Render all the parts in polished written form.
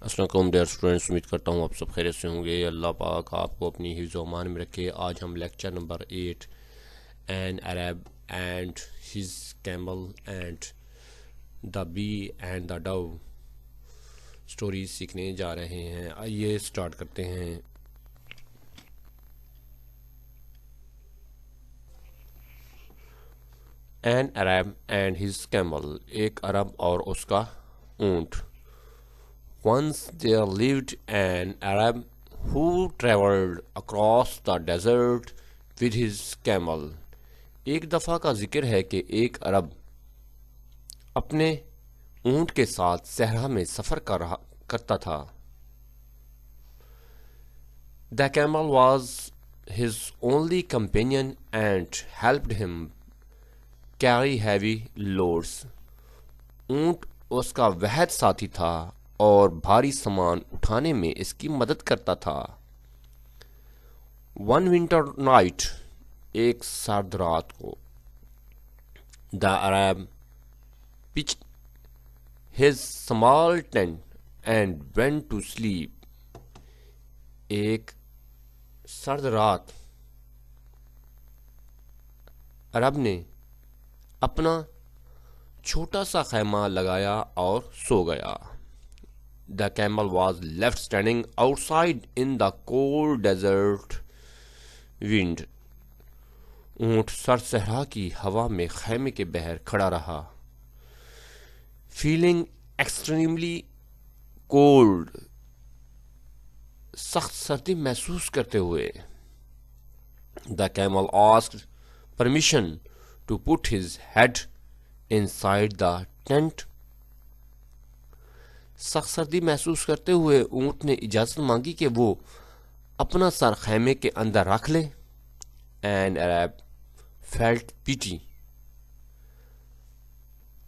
السلام علیکم dear students, امید کرتا ہوں آپ سب خیریت سے ہوں گے۔ اللہ پاک آپ کو اپنی حفظ و امان میں رکھے۔ آج ہم lecture number 8 an Arab and his camel and the bee and the dove stories سیکھنے جا رہے ہیں۔ آئیے سٹارٹ کرتے ہیں۔ An Arab and his camel, ایک عرب اور اس کا اونٹ۔ Once there lived an Arab who traveled across the desert with his camel. ایک دفعہ کا ذکر ہے کہ ایک عرب اپنے اونٹ کے ساتھ صحرا میں سفر کرتا تھا۔ The camel was his only companion and helped him carry heavy loads. اونٹ اس کا واحد ساتھی تھا اور بھاری سامان اٹھانے میں اس کی مدد کرتا تھا۔ ون ونٹر نائٹ، ایک سرد رات کو، دا عرب pitched his small tent and went to sleep. ایک سرد رات عرب نے اپنا چھوٹا سا خیمہ لگایا اور سو گیا۔ The camel was left standing outside in the cold desert wind. اونٹ سر صحرا کی ہوا میں خیمے کے بہر کھڑا رہا۔ Feeling extremely cold، سخت سردی محسوس کرتے ہوئے، The camel asked permission to put his head inside the tent. سخت سردی محسوس کرتے ہوئے اونٹ نے اجازت مانگی کہ وہ اپنا سر خیمے کے اندر رکھ لے۔ And Arab felt pity،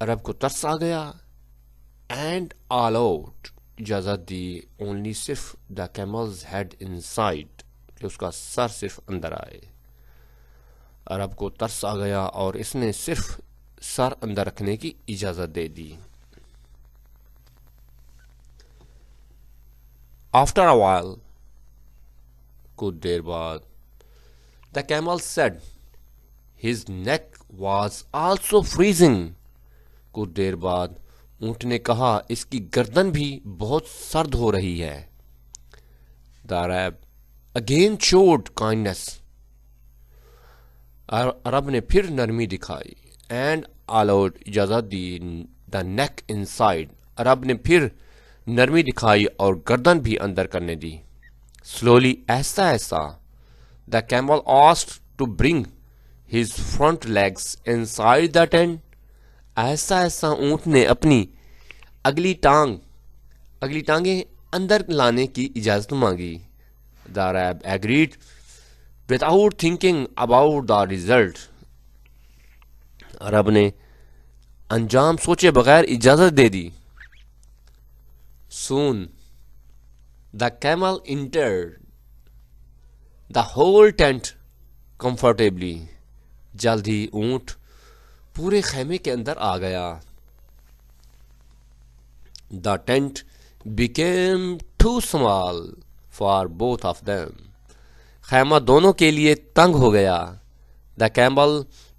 عرب کو ترس آ گیا۔ And allowed، اجازت دی، only صرف the camel's head inside، کہ اس کا سر صرف اندر آئے۔ عرب کو ترس آ گیا اور اس نے صرف سر اندر رکھنے کی اجازت دے دی۔ After a while، کچھ دیر بعد، the camel said his neck was also freezing. کچھ دیر بعد اونٹ نے کہا اس کی گردن بھی بہت سرد ہو رہی ہے۔ The Arab again showed kindness، عرب نے پھر نرمی دکھائی۔ And allowed، اجازت دی، the neck inside، عرب نے پھر نرمی دکھائی اور گردن بھی اندر کرنے دی۔ Slowly، ایسا ایسا، the camel asked to bring his front legs inside the tent. ایسا ایسا اونٹ نے اپنی اگلی ٹانگیں اندر لانے کی اجازت مانگی۔ The Arab agreed without thinking about the result. عرب نے انجام سوچے بغیر اجازت دے دی۔ Soon the camel entered the whole tent comfortably. جلد ہی اونٹ پورے خیمے کے اندر آ گیا۔ The tent became too small for both of them. خیمہ دونوں کے لیے تنگ ہو گیا۔ The camel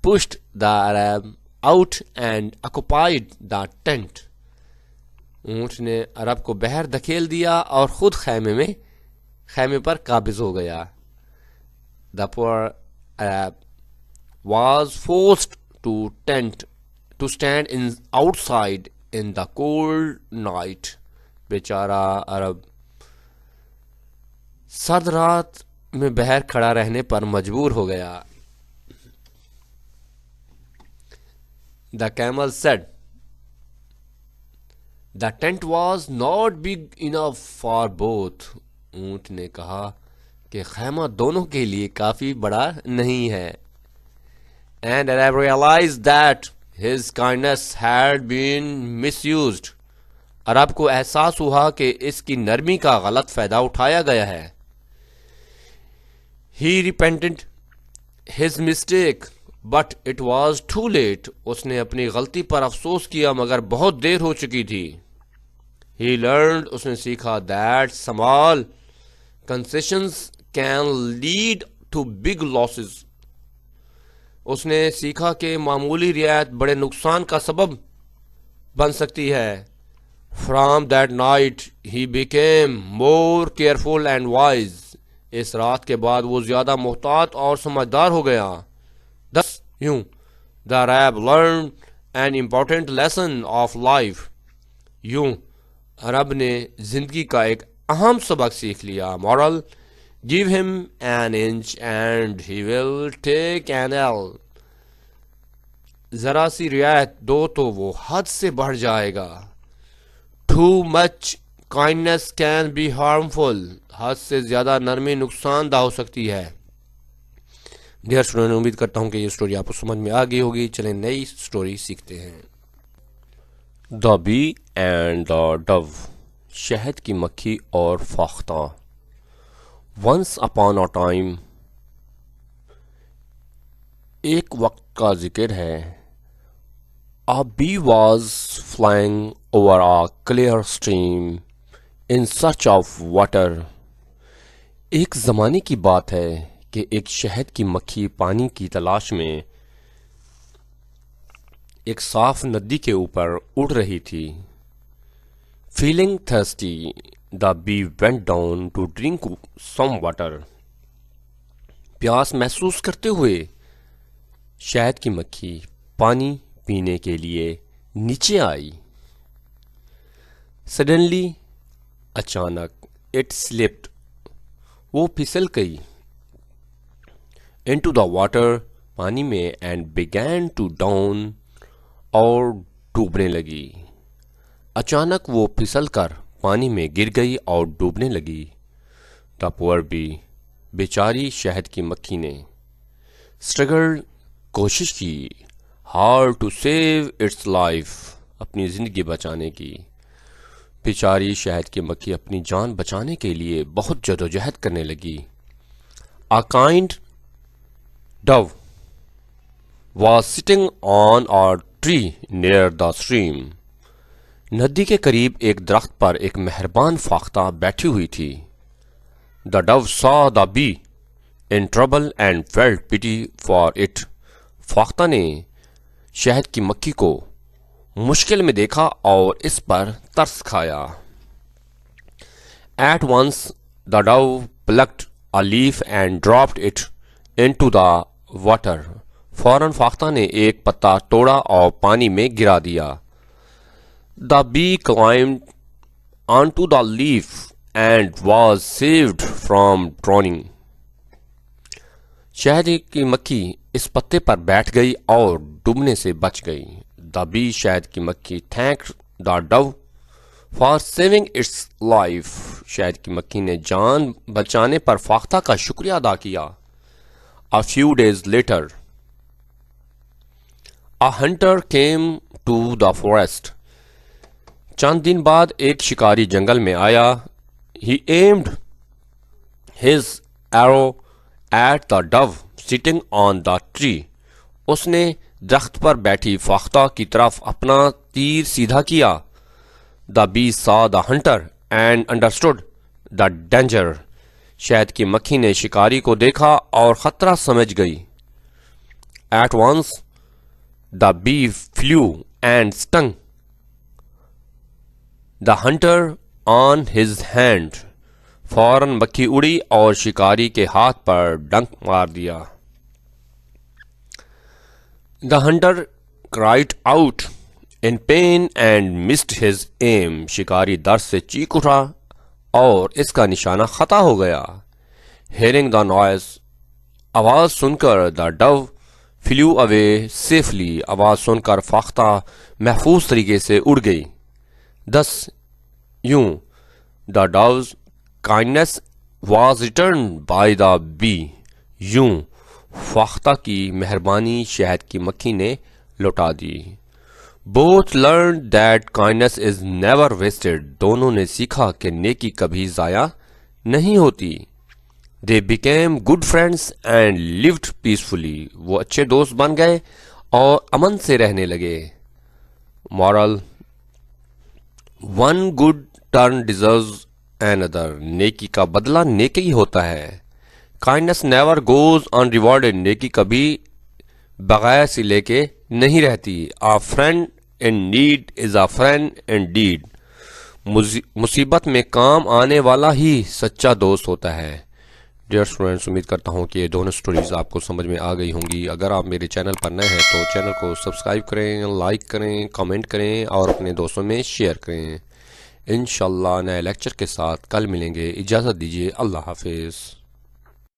pushed the Arab out and occupied the tent. اونٹ نے عرب کو باہر دھکیل دیا اور خود خیمے پر قابض ہو گیا۔ The poor Arab was forced to stand outside in the cold night. بیچارہ عرب سرد رات میں باہر کھڑا رہنے پر مجبور ہو گیا۔ The camel said the tent was not big enough for both. اونٹ نے کہا کہ خیمہ دونوں کے لیے کافی بڑا نہیں ہے۔ And Arab realized that his kindness had been misused. عرب کو احساس ہوا کہ اس کی نرمی کا غلط فائدہ اٹھایا گیا ہے۔ He repented his mistake but it was too late. اس نے اپنی غلطی پر افسوس کیا مگر بہت دیر ہو چکی تھی۔ He learned, اس نے سیکھا that small concessions can lead to big losses. اس نے سیکھا کہ معمولی رعایت بڑے نقصان کا سبب بن سکتی ہے. From that night he became more careful and wise. اس رات کے بعد وہ زیادہ محتاط اور سمجھدار ہو گیا. Thus یوں the Arab learned an important lesson of life. یوں عرب نے زندگی کا ایک اہم سبق سیکھ لیا. Moral: give him an inch and he will take an ell. ذرا سی رعایت دو تو وہ حد سے بڑھ جائے گا. Too much kindness can be harmful. حد سے زیادہ نرمی نقصان دہ ہو سکتی ہے. ڈیئر اسٹوڈنٹ، امید کرتا ہوں کہ یہ اسٹوری آپ کو سمجھ میں آ گئی ہوگی. چلیں نئی اسٹوری سیکھتے ہیں. دا بی اینڈ دا ڈو، شہد کی مکھی اور فاختہ. ونس اپان اے ٹائم، ایک وقت کا ذکر ہے. A bee was flying over a clear stream in search of water. ایک زمانے کی بات ہے کہ ایک شہد کی مکھی پانی کی تلاش میں ایک صاف ندی کے اوپر اڑ رہی تھی. Feeling thirsty, the bee went down to drink some water. پیاس محسوس کرتے ہوئے شہد کی مکھی پانی پینے کے لیے نیچے آئی. سڈنلی، اچانک، اٹ سلپڈ، وہ پھسل گئی. انٹو دا واٹر، پانی میں. اینڈ بیگین ٹو ڈاؤن، اور ڈوبنے لگی. اچانک وہ پھسل کر پانی میں گر گئی اور ڈوبنے لگی. دا پور بی، بیچاری شہد کی مکھی نے. اسٹرگل، کوشش کی. Hard to save its life, اپنی زندگی بچانے کی. بیچاری شہد کی مکھی اپنی جان بچانے کے لیے بہت جدوجہد کرنے لگی. A kind dove was sitting on a tree near the stream. ندی کے قریب ایک درخت پر ایک مہربان فاختہ بیٹھی ہوئی تھی. The dove saw the bee in trouble and felt pity for it. فاختہ نے شہد کی مکھی کو مشکل میں دیکھا اور اس پر ترس کھایا. At once the dove plucked a leaf and dropped it into the water. فوراً فاختہ نے ایک پتا توڑا اور پانی میں گرا دیا. The bee climbed onto the leaf and was saved from drowning. شہد کی مکھی اس پتے پر بیٹھ گئی اور ڈوبنے سے بچ گئی. The bee، شہد کی مکھی، thanked the dove for saving its life. شہد کی مکھی نے جان بچانے پر فاختہ کا شکریہ ادا کیا. A few days later, a hunter came to the forest. چند دن بعد ایک شکاری جنگل میں آیا. He aimed his arrow at the dove sitting on the tree. اس نے درخت پر بیٹھی فاختہ کی طرف اپنا تیر سیدھا کیا. The bee saw the hunter and understood the danger. شہد کی مکھی نے شکاری کو دیکھا اور خطرہ سمجھ گئی. At once the bee flew and stung the hunter on his hand. فوراً مکھی اڑی اور شکاری کے ہاتھ پر ڈنک مار دیا. The hunter cried out in pain and missed his aim. شکاری درد سے چیخ اٹھا اور اس کا نشانہ خطا ہو گیا. Hearing the noise، آواز سن کر the dove flew away safely. آواز سن کر فاختہ محفوظ طریقے سے اڑ گئی. Thus یوں the dove's kindness was returned by the bee. یوں فاختہ کی مہربانی شہد کی مکھی نے لوٹا دی. Both learned that kindness is never wasted. دونوں نے سیکھا کہ نیکی کبھی ضائع نہیں ہوتی. They became good friends and lived peacefully. وہ اچھے دوست بن گئے اور امن سے رہنے لگے. Moral: one good turn deserves another. نیکی کا بدلہ نیکی ہی ہوتا ہے. Kindness never goes unrewarded. نیکی کبھی بغیر سلے کے نہیں رہتی. A friend in need is a friend indeed. مصیبت میں کام آنے والا ہی سچا دوست ہوتا ہے. ڈیئر اسٹوڈینٹس، امید کرتا ہوں کہ یہ دونوں سٹوریز آپ کو سمجھ میں آ گئی ہوں گی. اگر آپ میرے چینل پر نئے ہیں تو چینل کو سبسکرائب کریں، لائک کریں، کامنٹ کریں اور اپنے دوستوں میں شیئر کریں. انشاءاللہ نئے لیکچر کے ساتھ کل ملیں گے. اجازت دیجیے. اللہ حافظ.